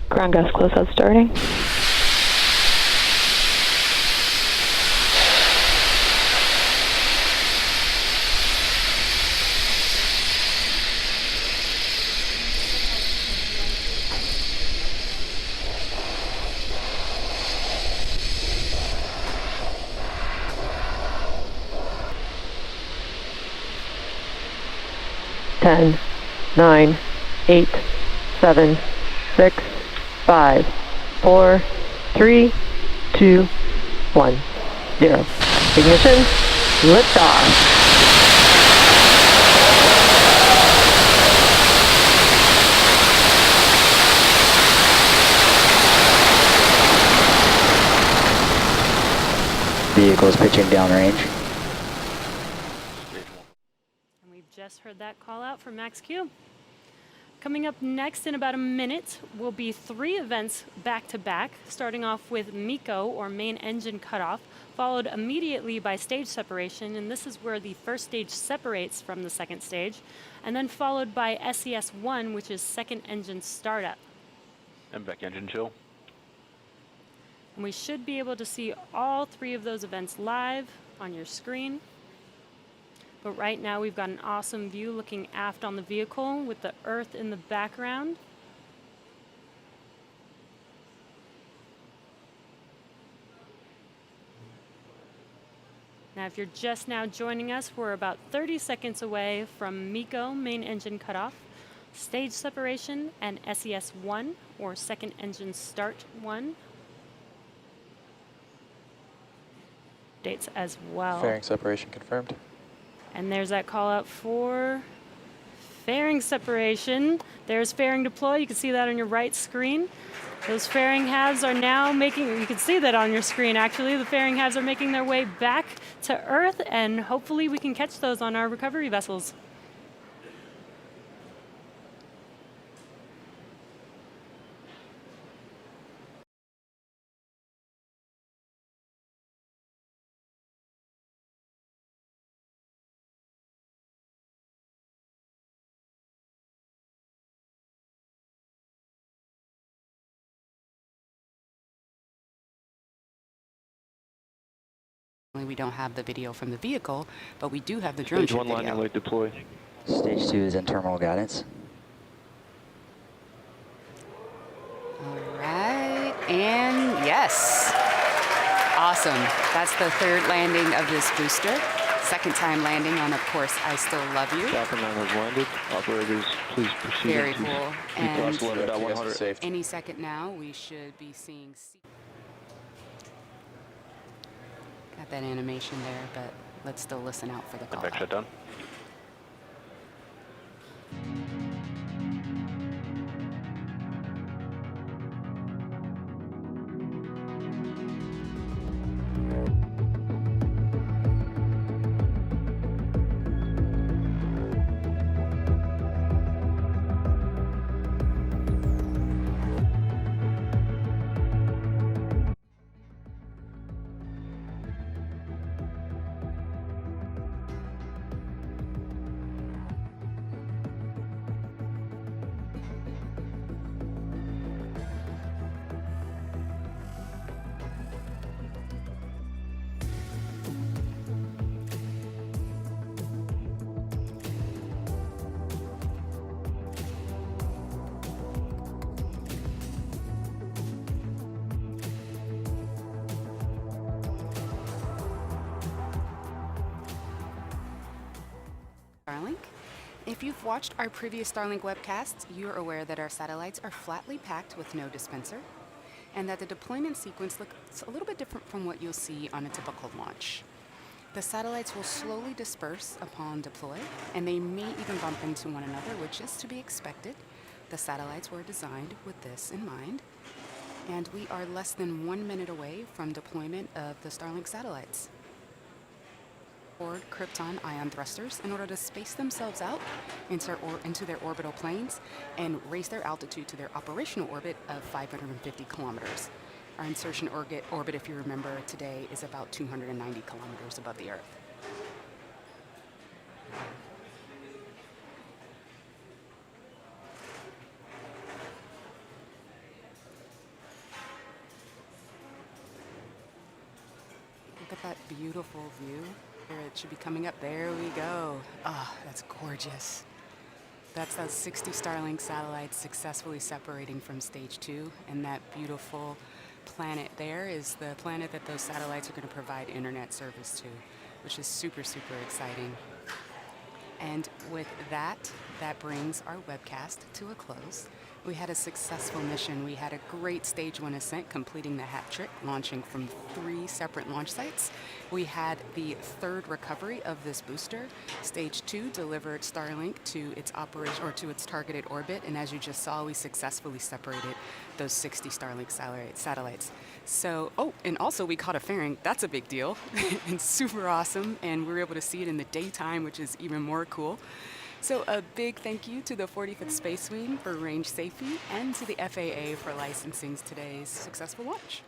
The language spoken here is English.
Ground gas closeout starting. Ten, 9, 8, 7, 6, 5, 4, 3, 2, 1, 0. Ignition, liftoff. Vehicles pitching downrange. And we've just heard that call out from Max Q. Coming up next in about a minute will be 3 events back to back, starting off with MECO, or main engine cutoff, followed immediately by stage separation, and this is where the first stage separates from the second stage, and then followed by SES-1, which is second engine startup. And back engine chill. And we should be able to see all 3 of those events live on your screen. But right now we've got an awesome view looking aft on the vehicle with the Earth in the background. Now if you're just now joining us, we're about 30 seconds away from MECO, main engine cutoff, stage separation, and SES-1, or second engine start 1. Dates as well. Fairing separation confirmed. And there's that call out for fairing separation. There's fairing deploy. You can see that on your right screen. Those fairing halves are now making, you can see that on your screen actually, the fairing halves are making their way back to Earth, and hopefully we can catch those on our recovery vessels. We don't have the video from the vehicle, but we do have the drone Stage shoot 1 video. landing light deploy. Stage 2 is in terminal guidance. All right, and yes. Awesome. That's the 3rd landing of this booster. 2nd time landing on, of course, I Still Love You. Falcon 9 has landed. Operators, please proceed. Very cool. And 11.100. any second now, we should be seeing... Got that animation there, but let's still listen out for the call. Back shutdown. Starlink. If you've watched our previous Starlink webcasts, you're aware that our satellites are flatly packed with no dispenser, and that the deployment sequence looks a little bit different from what you'll see on a typical launch. The satellites will slowly disperse upon deploy, and they may even bump into one another, which is to be expected. The satellites were designed with this in mind, and we are less than 1 minute away from deployment of the Starlink satellites. Forward Krypton ion thrusters in order to space themselves out into their orbital planes and raise their altitude to their operational orbit of 550 kilometers. Our insertion orbit, if you remember today, is about 290 kilometers above the Earth. at that beautiful view. Here it should be coming up. There we go. Ah, that's gorgeous. That's those 60 Starlink satellites successfully separating from stage 2, and that beautiful planet there is the planet that those satellites are going to provide internet service to, which is super, super exciting. And with that, that brings our webcast to a close. We had a successful mission. We had a great stage 1 ascent, completing the hat trick, launching from 3 separate launch sites. We had the 3rd recovery of this booster. Stage 2 delivered Starlink to its operation or to its targeted orbit, and as you just saw, we successfully separated those 60 Starlink satellites. So, oh, and also we caught a fairing. That's a big deal and super awesome, and we were able to see it in the daytime, which is even more cool. So a big thank you to the 45th Space Wing for range safety and to the FAA for licensing today's successful launch.